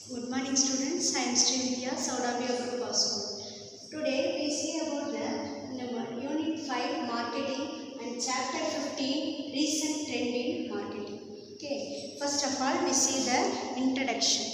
Good morning students, I am Srividya, Saudabia Group of School. Today we see about the Unit 5 Marketing and Chapter 15 Recent Trend in Marketing. Okay, first of all we see the introduction.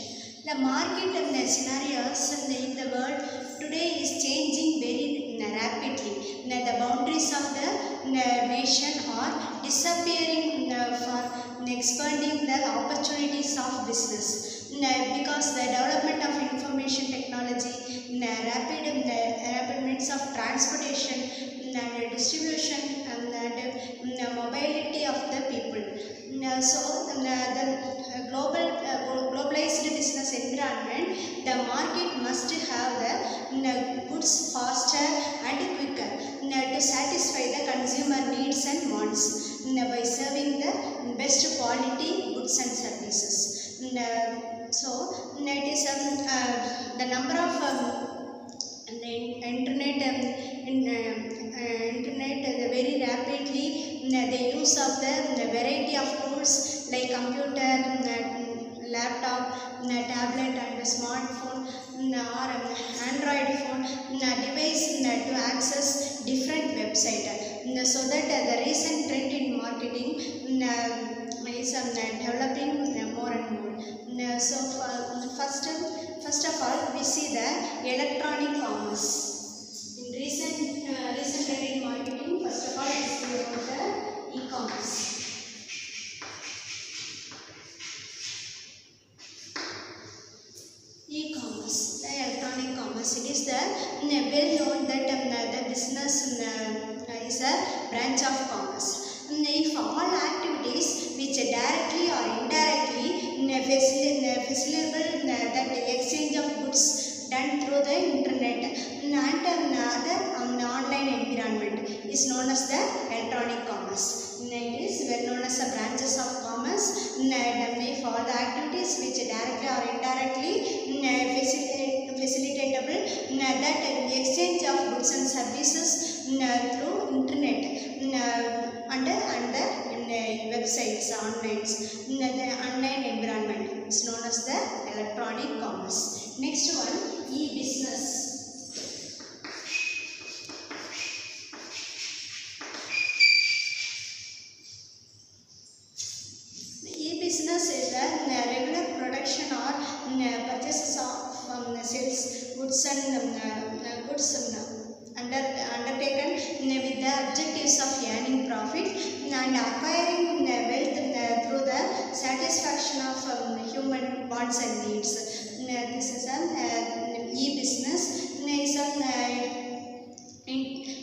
The market and the scenarios in the world today is changing very rapidly. The boundaries of the nation are disappearing for expanding the opportunities of business. Because the development of information technology, rapid means of transportation, and distribution, and the mobility of the people. So the globalized business environment, the market must have the goods faster and quicker to satisfy the consumer needs and wants by serving the best quality goods and services. So it is the number of the internet very rapidly, the use of the variety of tools like computer, laptop, tablet and smartphone or Android phone device to access different website. So that the recent trend in marketing is developing more and more. So first of all we see the electronic commerce. In recent trend in marketing, first of all we see about the e-commerce. E-commerce, the electronic commerce, it is the well known that the business is a branch of commerce. If all activities which directly or indirectly facilitable that exchange of goods done through the internet and other online environment is known as the electronic commerce. It is well known as the branches of commerce. If all the activities which directly or indirectly facilitatable that exchange of goods and services through internet and the websites, the online environment is known as the electronic commerce. Next one, e-business. E-business is the regular production or purchases of sales goods and undertaken with the objectives of earning profit and acquiring wealth through the satisfaction of human wants and needs. This is an e-business. Is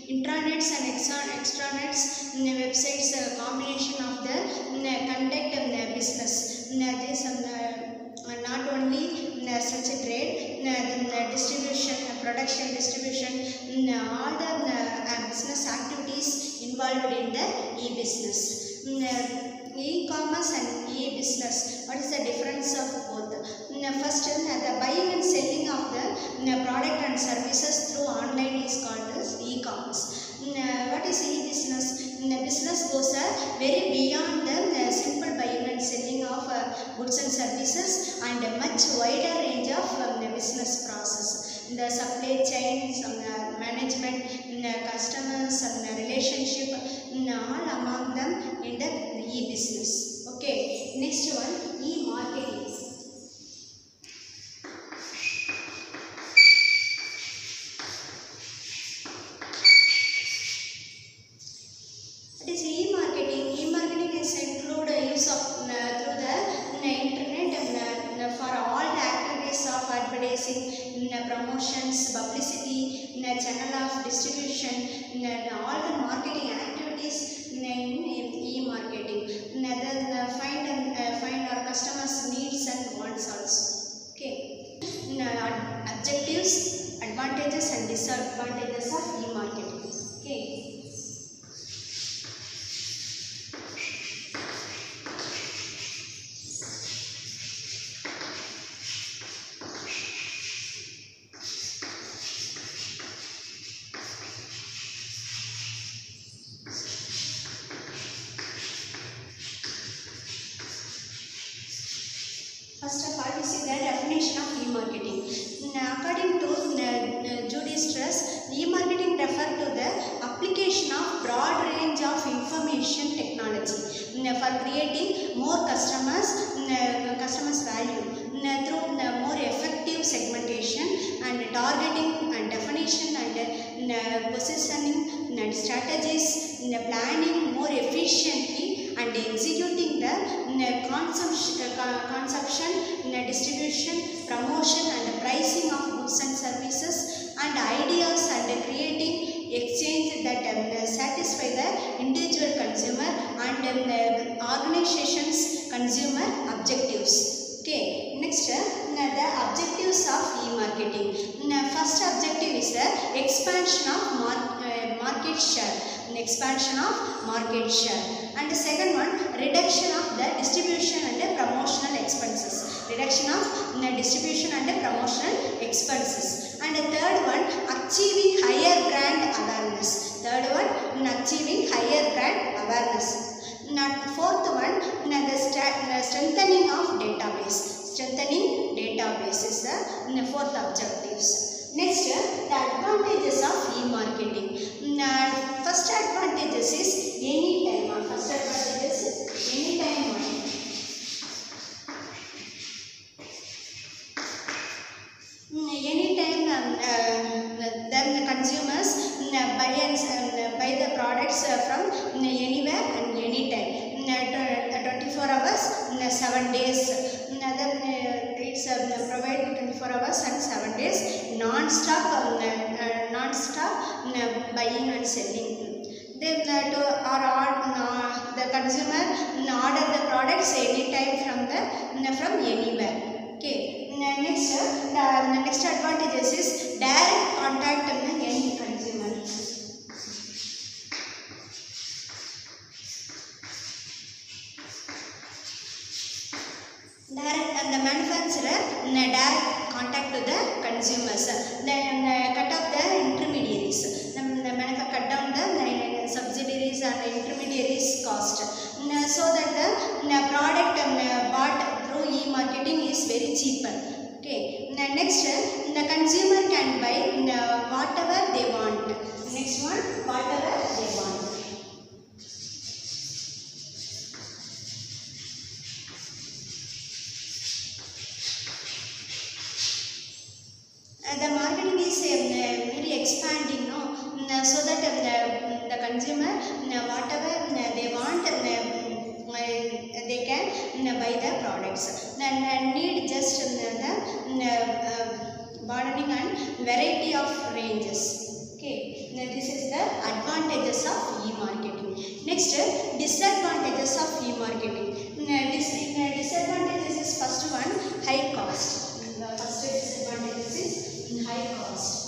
intranets and extranets websites combination of the conduct and business. This not only such a trade, distribution, production, distribution, all the business activities involved in the e-business. E-commerce and e-business, what is the difference of both? First, the buying and selling of the product and services through online is called as e-commerce. What is e-business? Business goes very beyond the simple buying and selling of goods and services and a much wider range of business process. The supply chain, management, customers, relationship, all among them in the e-business. Okay, next one, e-marketing. What is e-marketing? E-marketing is include use of through the internet for all the activities of advertising, promotions, publicity, channel of distribution, all the marketing activities in e-marketing. Find our customers' needs and wants also. Okay. Objectives, advantages and disadvantages of e-marketing. Okay. First of all, we see the definition for creating more customers value through more effective segmentation and targeting and definition and positioning and strategies, planning more efficiently and executing the consumption, distribution, promotion and pricing of goods and services, and ideas and creating exchange that satisfy the individual consumer and organization's consumer objectives. Okay, next the objectives of e-marketing. First objective is the expansion of market share. Expansion of market share. And the second one, reduction of the distribution and the promotional expenses. Reduction of distribution and the promotional expenses. And the third one, achieving higher brand awareness. Third one, achieving higher brand awareness. Fourth one, the strengthening of database. Strengthening database is the fourth objectives. Next, the advantages of e-marketing. First advantages is anytime. First advantages is anytime money. Anytime then the consumers buy the products from anywhere and anytime. 24 hours, 7 days. It's provide 24 hours and 7 days non-stop buying and selling. Then the consumer order the products anytime from anywhere. Okay. The next advantages is direct contact with any consumer. The manufacturer direct contact to the consumers. Then cut off the intermediaries. The manufacturer cut down the subsidiaries and intermediaries cost, so that the product bought through e-marketing is very cheaper. Okay. Next, the consumer can buy whatever they want. Next one, whatever they want. The marketing is very expanding, no? So that the consumer whatever they want, they can buy the products. Need just the broadening and variety of ranges. Okay, this is the advantages of e-marketing. Next, disadvantages of e-marketing. Disadvantages is first one, high cost. The first disadvantage is high cost.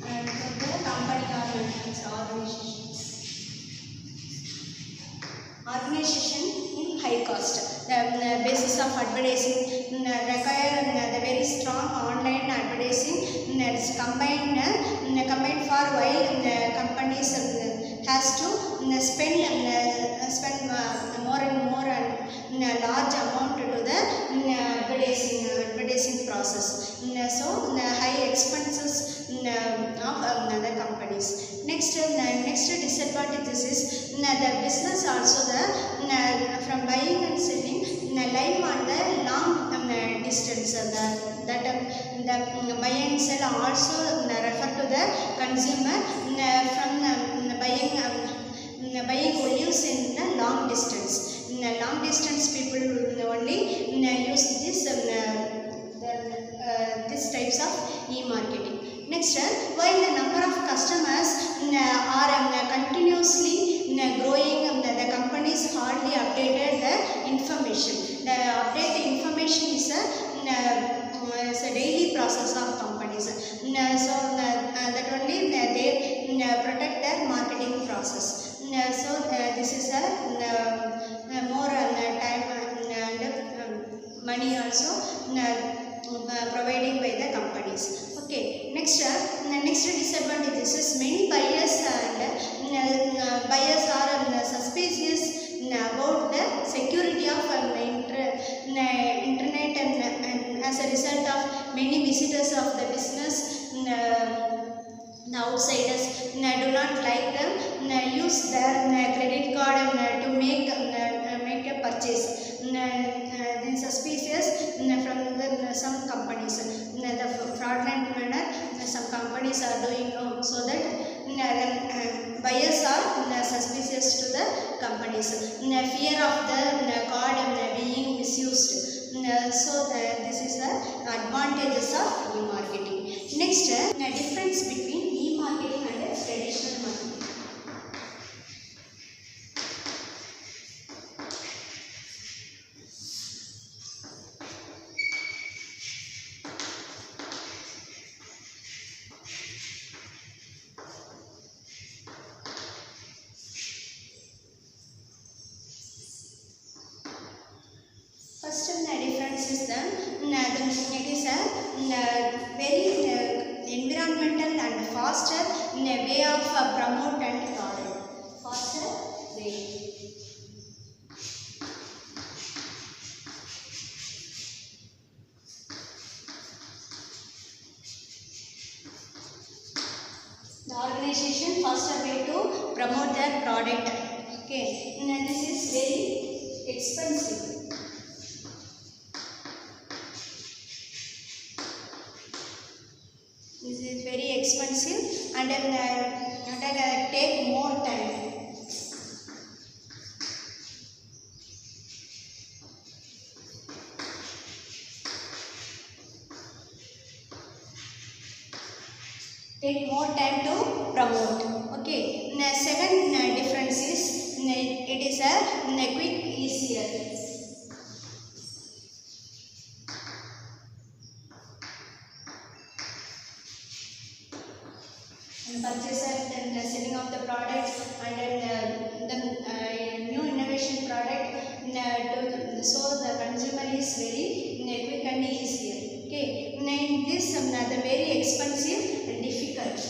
And for the company organization in high cost. The basis of advertising require the very strong online advertising is combined for while companies has to spend more and more and large amount to the advertising process. So high expenses of the companies. Next disadvantages is the business also from buying and selling live on the long distance. The buy and sell also refer to the consumer from buying volumes in the long distance. Long distance people only use this types of e-marketing. Next, while the number of customers are continuously growing, the companies hardly updated the information. The update information is a daily process of companies. So that only they protect their marketing process. So this is more time and money also providing by the companies. Okay, next disadvantages is many buyers are suspicious about the security of internet, and as a result of many visitors of the business, The outsiders do not like them, use their credit card to make a purchase. Then suspicious from some companies, the fraudulent manner some companies are doing, so that buyers are suspicious to the companies. Fear of the card being misused. So this is the advantages of e-marketing. Next, difference between e-marketing and traditional marketing. First difference is it is a very environmental and faster way of promote and product. Faster way. The organization faster way to promote their product. Okay, this is very expensive. This is very expensive and take more time. Take more time to promote. Okay. Second difference is it is a quick, easier. Purchaser, then the selling of the product, and then the new innovation product, so the consumer is very quick and easier. Okay, in this the very expensive and difficult.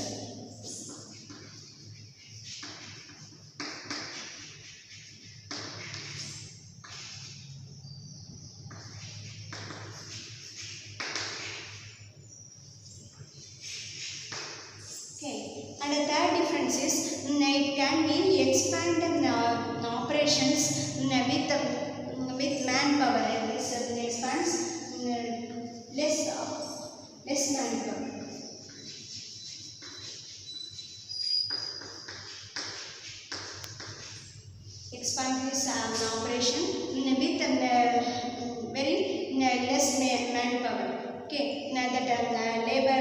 Okay, and the third difference is it can be expand operations with manpower. This expands less manpower. Expand this operation with very less manpower. Okay, now that labor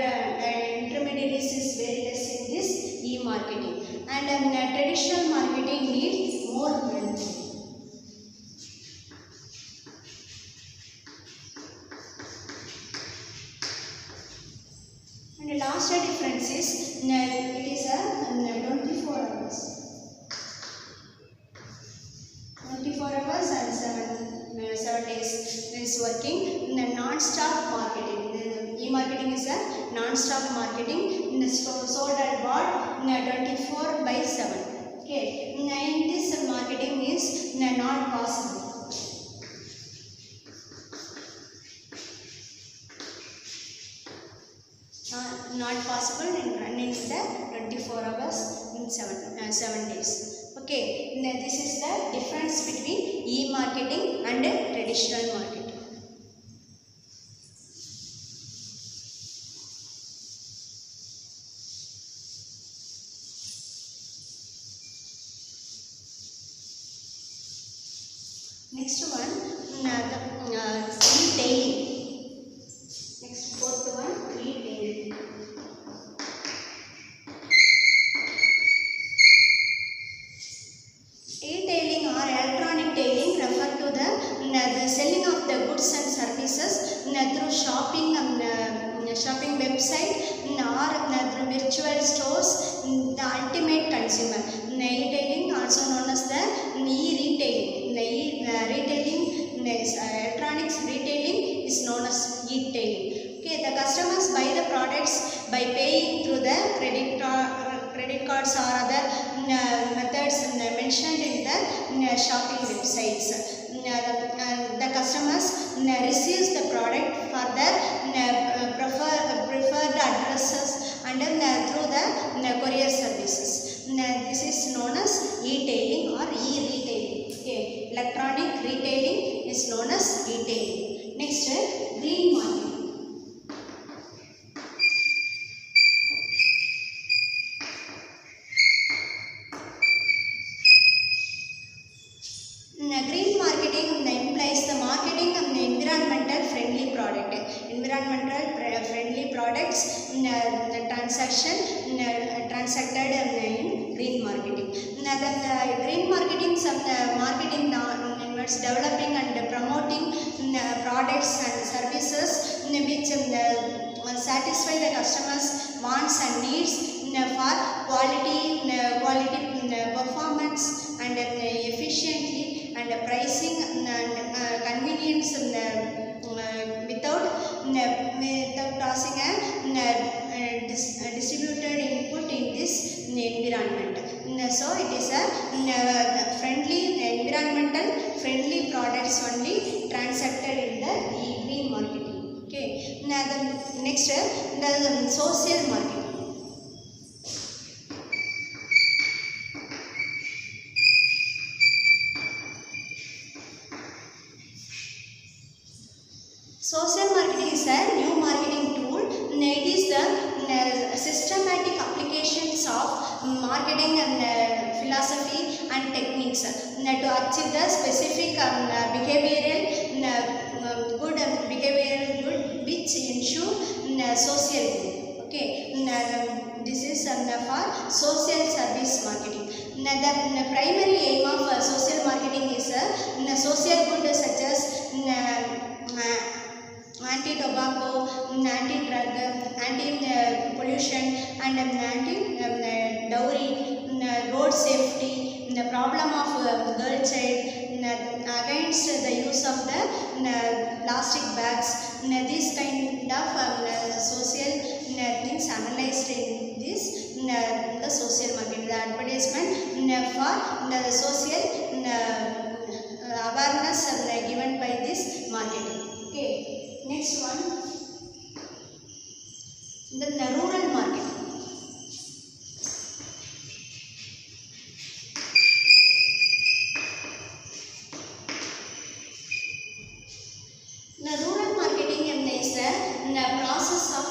intermediaries is very less in this e-marketing, and traditional marketing needs more manpower. And the last difference is it is a 24 hours. 24 hours and 7 days is working. Non-stop marketing. E-marketing is a non-stop marketing. Sold and bought 24/7. Okay. In this marketing is not possible. Not possible in running the 24 hours in 7 days. Okay, now this is the difference between e-marketing and traditional marketing. Next one, retailing. Next, fourth one, retailing. E-tailing or electronic tailing refer to the selling of the goods and services through shopping website or through virtual stores. The ultimate consumer. E-tailing, also known as the e-retailing. Retailing, electronics retailing is known as e-tailing. Okay, the customers buy the products by paying through the credit cards or other methods mentioned in the shopping websites. The customers receives the product for their preferred addresses and through the courier services. This is known as e-tailing or e-retailing. Okay, electronic retailing is known as e-tailing. Next, green marketing. Green marketing implies the marketing of the environmental friendly product. Environmental friendly products the transaction transacted in green marketing. The green marketing marketing involves developing and promoting products and services which satisfy the customers' wants and needs for quality performance and efficiently and pricing and convenience without causing a distributed input in this environment. So it is a friendly environmental friendly products only transacted in the green marketing. Okay. Now the next the social marketing. Social marketing is a new marketing tool. It is the systematic applications of marketing and philosophy and techniques to achieve the specific behavioral good which ensure social good. Okay, this is for social service marketing. The primary aim of social marketing is social good such as anti-tobacco, anti-drug, anti-pollution and anti-dowry, road safety, the problem of girl child, against the use of the plastic bags. These kind of social things analyzed in this the social marketing. The advertisement for the social awareness given by this marketing. Okay. Next one, the rural marketing. The rural marketing is the process of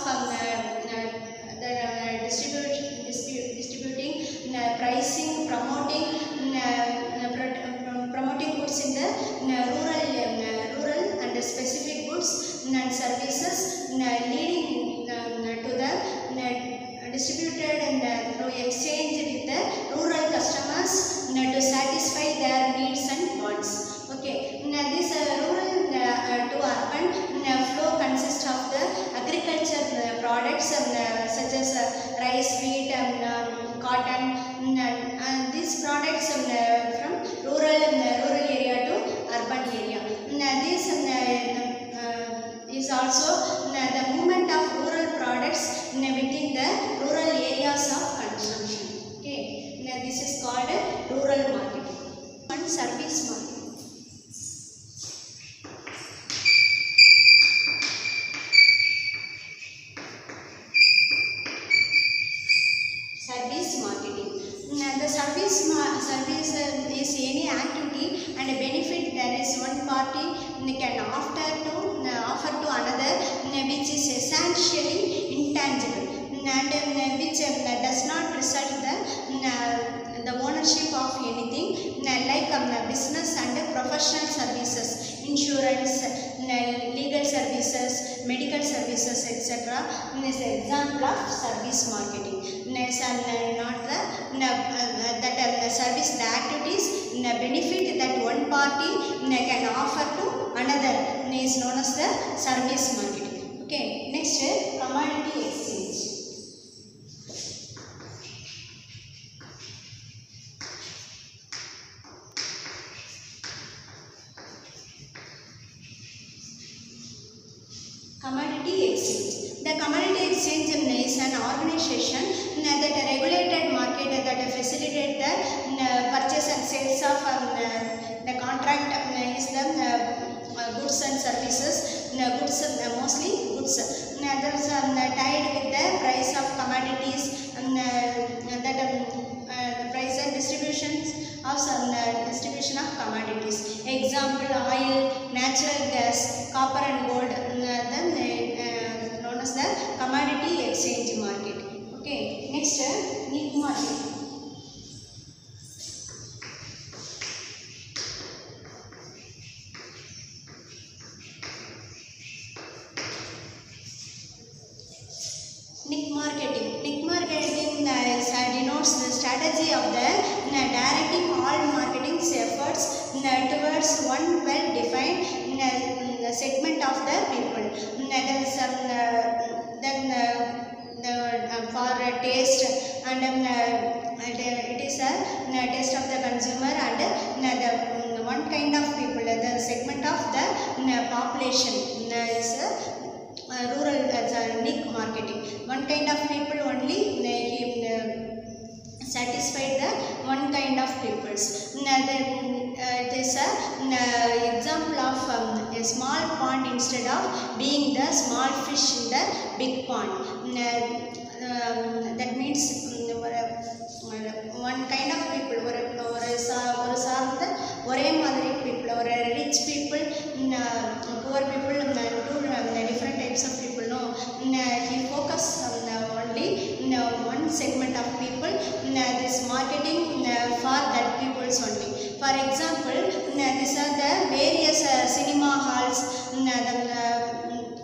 distributing, pricing, promoting goods in the rural and specific goods and services leading to the distributed and through exchange with the rural customers to satisfy their needs and wants. Okay, this rural to urban flow consists of the agriculture products such as rice, wheat, cotton, and these products from rural area to urban area. This is also the movement of rural products within the rural areas of consumption. Okay, now this is called rural marketing. One service marketing. Service marketing. The service is any activity and a benefit there is one party can offer to another which is essentially intangible and which does not result the ownership of anything like business and professional services, insurance, legal services, medical services, etc. is an example of service marketing. Not the service, the activities benefit that one party can offer to another is known as the service marketing. Okay, next commodity exchange. Commodity exchange. The commodity exchange is an organization that a regulated market that facilitate the purchase and sales of the contract is the goods and services, goods mostly goods. Others tied with the price of commodities, that the price and distribution of commodities. Example: oil, natural gas, copper and gold. Then known as the commodity exchange market. Okay, next NIC market. NIC marketing. NIC marketing denotes the strategy of the directing all marketing efforts towards one well-defined segment of the people. For taste, and it is a taste of the consumer, and the one kind of people, the segment of the population is rural NIC marketing. One kind of people only satisfied the one kind of peoples. It is a example of a small pond instead of being the small fish in the big pond. That means one kind of people, சார்ந்த ஒரே மாதிரி people, ஒரு rich people, poor people, two different types of people. No, he focus only one segment of people. This marketing for that peoples only. For example, these are the various cinema halls,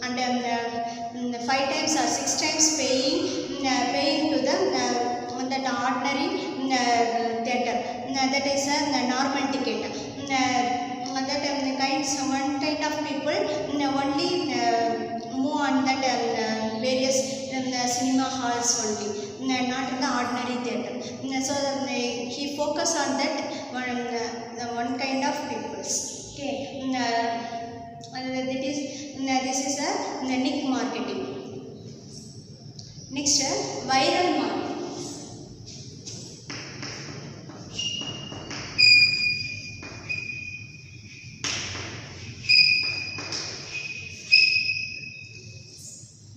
and 5 times or 6 times paying to the that ordinary theatre. That is a normal ticket. That one kind of people only move on that various cinema halls only, not in the ordinary theatre. So he focus on that one kind of peoples. Okay, this is a NIC marketing. Next, viral marketing.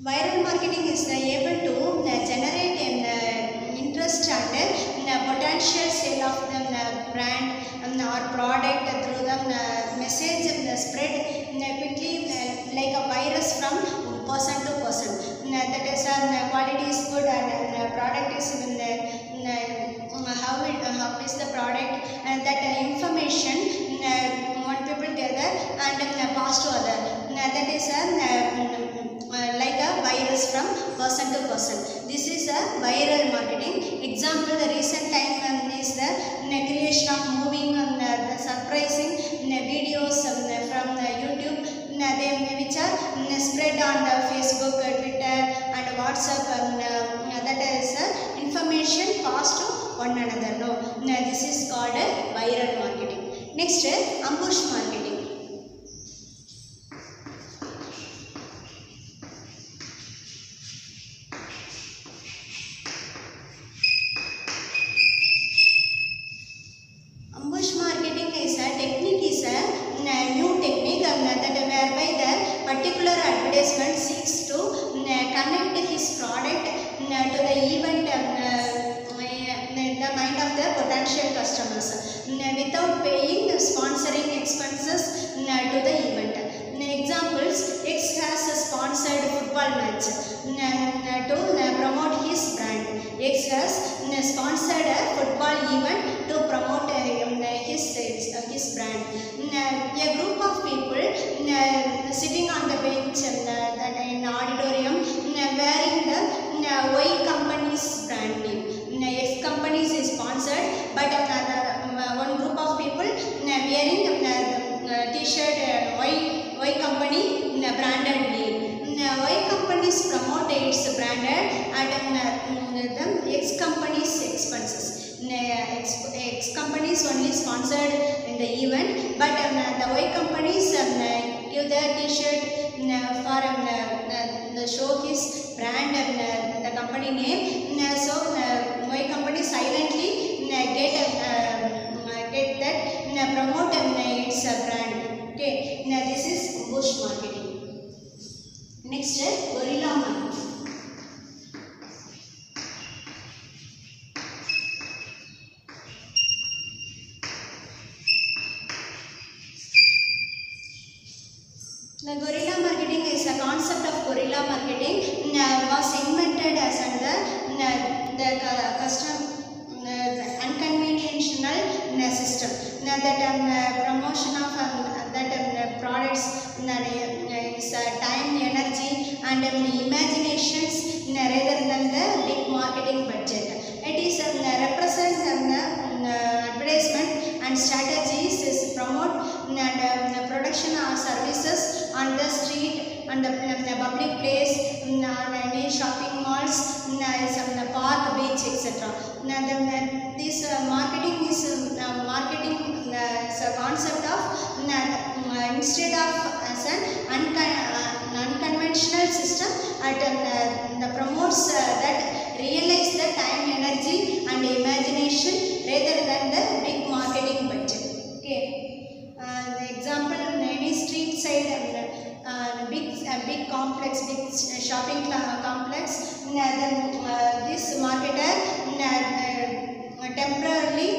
Viral marketing is able to generate interest and potential sale of the brand or product through the message spread quickly like a virus from person to person. That is quality is good and product is how is the product, and that information one people gather and pass to other. That is like a virus from person to person. This is a viral marketing. Example, the recent time is the creation of moving the surprising videos from YouTube, which are spread on the Facebook, Twitter and WhatsApp, that is information passed to one another. No, this is called viral marketing. Next, ambush marketing. Ambush marketing is a technique, is a new technique that whereby the particular advertisement seeks to connect his product to the event, the mind of the potential customers without paying the sponsoring expenses to the event. Examples: X has a sponsored football match to promote his brand. X has sponsored a football event to promote his brand. A group of people sitting on the bench in auditorium wearing the Y company's brand name. X companies is sponsored, but one group of people wearing t-shirt Y company branded name. Y companies promote its branded at the X company's expenses. X companies only sponsored in the event, but the Y companies give the t-shirt for the show his brand and the company name. So Y company silently get that promote its brand. Okay, this is The guerrilla marketing is a concept of guerrilla marketing was invented as the custom unconventional system that promotion of that products is time, energy and imaginations rather than the big marketing budget. It is represents advertisement and strategies is promote production of services on the street and the public place, any shopping malls, some park, beach, etc. This marketing is a concept of instead of as an unconventional system that promotes that realize the time, energy and imagination rather than the big marketing budget. Okay, the example, any street side big complex, big shopping complex, then this marketer temporarily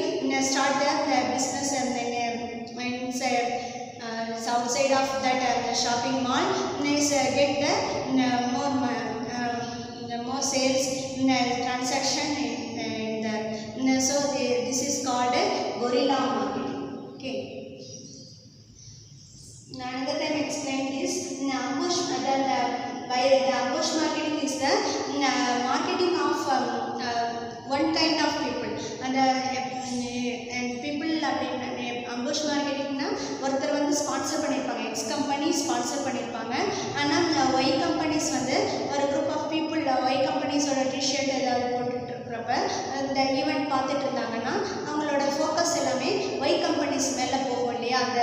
start the business inside outside of that shopping mall, is get the more sales transaction in there. So this is called guerrilla marketing. Okay. Another time explain this. Ambush marketing is the marketing of one kind of people and people ambush marketing na ஒருத்தர் வந்து sponsor பண்ணிருப்பாங்க, X company sponsor பண்ணிருப்பாங்க. ஆனால் Y companies வந்து ஒரு group of people Y கம்பெனிஸோட T-shirt ஏதாவது போட்டுட்டு இருக்கிறப்ப அந்த ஈவெண்ட் பார்த்துட்டு இருந்தாங்கன்னா அவங்களோட ஃபோக்கஸ் எல்லாமே ஒய் கம்பெனிஸ் மேலே போகும் இல்லையா, அந்த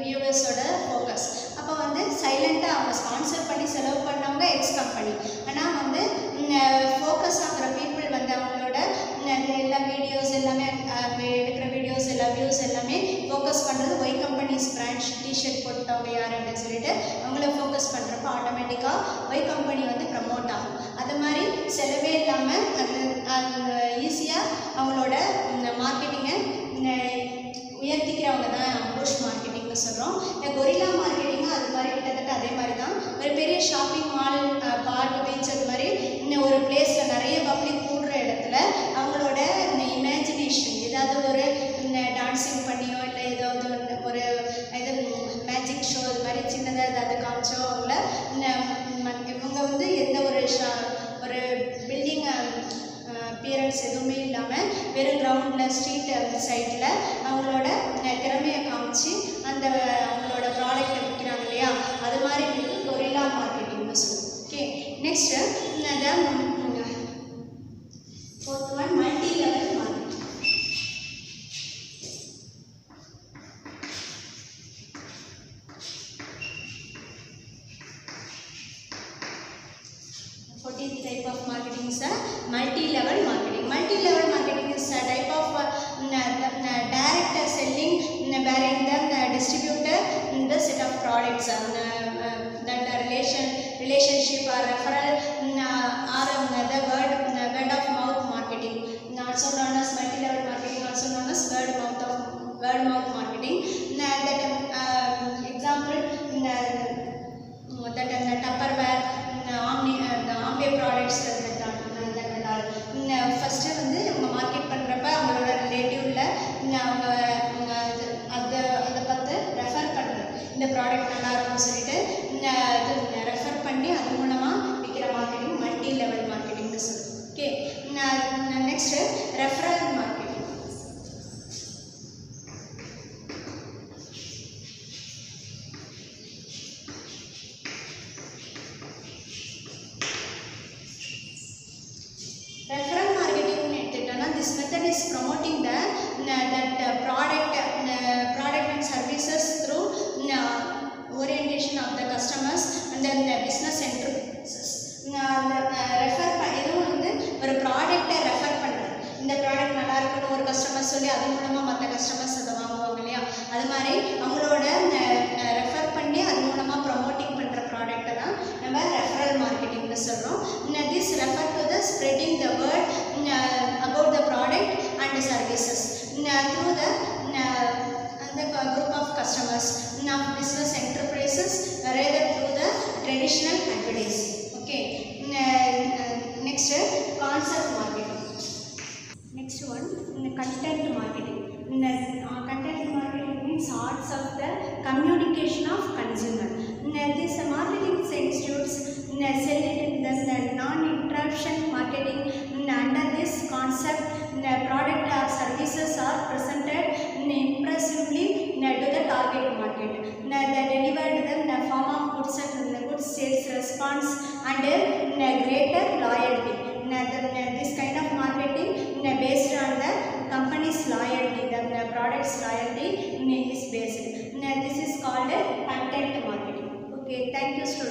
வியூவர்ஸோட ஃபோக்கஸ். அப்போ வந்து சைலண்ட்டாக அவங்க ஸ்பான்சர் பண்ணி செலவு பண்ணவங்க எக்ஸ் கம்பெனி, ஆனால் வந்து ஃபோக்கஸ் ஆகிற பீப்புள் வந்து அவங்களோட எல்லா வீடியோஸ் எல்லாமே எடுக்கிற வீடியோஸ் எல்லா வியூஸ் எல்லாமே ஃபோக்கஸ் பண்ணுறது ஒய் கம்பெனிஸ் பிராண்ட் டிஷர்ட் போட்டவங்க யார் அப்படின்னு சொல்லிட்டு அவங்கள ஃபோக்கஸ் பண்ணுறப்ப ஆட்டோமேட்டிக்காக ஒய் கம்பெனி வந்து ப்ரமோட் ஆகும். அது மாதிரி செலவே இல்லாமல் அது ஈஸியாக அவங்களோட மார்க்கெட்டிங்கை உயர்த்திக்கிறவங்க தான் அம்புஷ் மார்க்கெட்டிங்னு சொல்கிறோம். கொரில்லா மார்க்கெட்டிங்கும் அது மாதிரி கிட்டத்தட்ட அதே மாதிரி தான். ஒரு பெரிய ஷாப்பிங் மால், பார்க், பீச் அது மாதிரி இன்னும் ஒரு பிளேஸில் நிறைய பப்ளிக் கூடுற இடத்துல அவங்களோட இமேஜினேஷன் ஏதாவது ஒரு டான்ஸிங் பண்ணியோ இல்லை ஏதாவது ஒரு இது மேஜிக் ஷோ இது மாதிரி சின்னதாக ஏதாவது காமிச்சோ அவங்கள இவங்க வந்து எந்த ஒரு பில்டிங் அப்பியரன்ஸ் எதுவுமே இல்லாமல் வெறும் கிரவுண்டில் ஸ்ட்ரீட் சைட்டில் அவங்களோட திறமையை காமிச்சு அந்த அவங்களோட ப்ராடக்டை விற்கிறாங்க இல்லையா, அது மாதிரி கொரில்லா மார்க்கெட்டிங்னு சொல்லுவோம். Okay, next fourth one multi level marketing. Type of marketing is a multi-level marketing. Multi-level marketing is a type of direct selling wherein the distributor the set of products that relationship or referral or the word of mouth marketing, also known as multi-level marketing, also known as word mouth marketing. That example that Tupperware, the Ambe products first வந்து இவங்க market பண்ணுறப்ப அவங்களோட ரிலேட்டிவில் அவங்க அதை பார்த்து refer பண்ணுறது, இந்த product நல்லா இருக்கும்னு சொல்லிட்டு இது ரெஃபர் பண்ணி அது மூலமாக விற்கிற மார்க்கெட்டிங் மல்டி லெவல் மார்க்கெட்டிங்னு சொல்லுவோம். Okay, next referral marketing. Referral marketing எடுத்துட்டோம்னா this method is promoting that product and services through orientation of the customers and then the business enterprises. இதுவும் வந்து ஒரு ப்ராடக்டை ரெஃபர் பண்ணுறது, இந்த ப்ராடக்ட் நல்லா இருக்குன்னு ஒரு கஸ்டமர் சொல்லி அது மூலமாக மற்ற கஸ்டமர்ஸ் அதை வாங்குவாங்க இல்லையா, அது மாதிரி அவங்களோட ரெஃபர் பண்ணி அது மூலமாக ப்ரொமோட்டிங் பண்ணுற ப்ராடக்டை தான் நம்ம ரெஃபரல் மார்க்கெட்டிங்னு சொல்கிறோம். This refer to the spreading the word about the product and services through the group of customers, business enterprises rather through the traditional advertising. Okay. Next, concept marketing. Next one, content marketing. Content marketing means arts of the communication of consumer. These marketing institutes sell it in the non-interruption marketing. Under this concept, product or services are presented impressively to the target market. They delivered them in the form of goods and good sales response and greater loyalty. This kind of marketing based on the company's loyalty, the product's loyalty is based. This is called content marketing. Okay, thank you, students.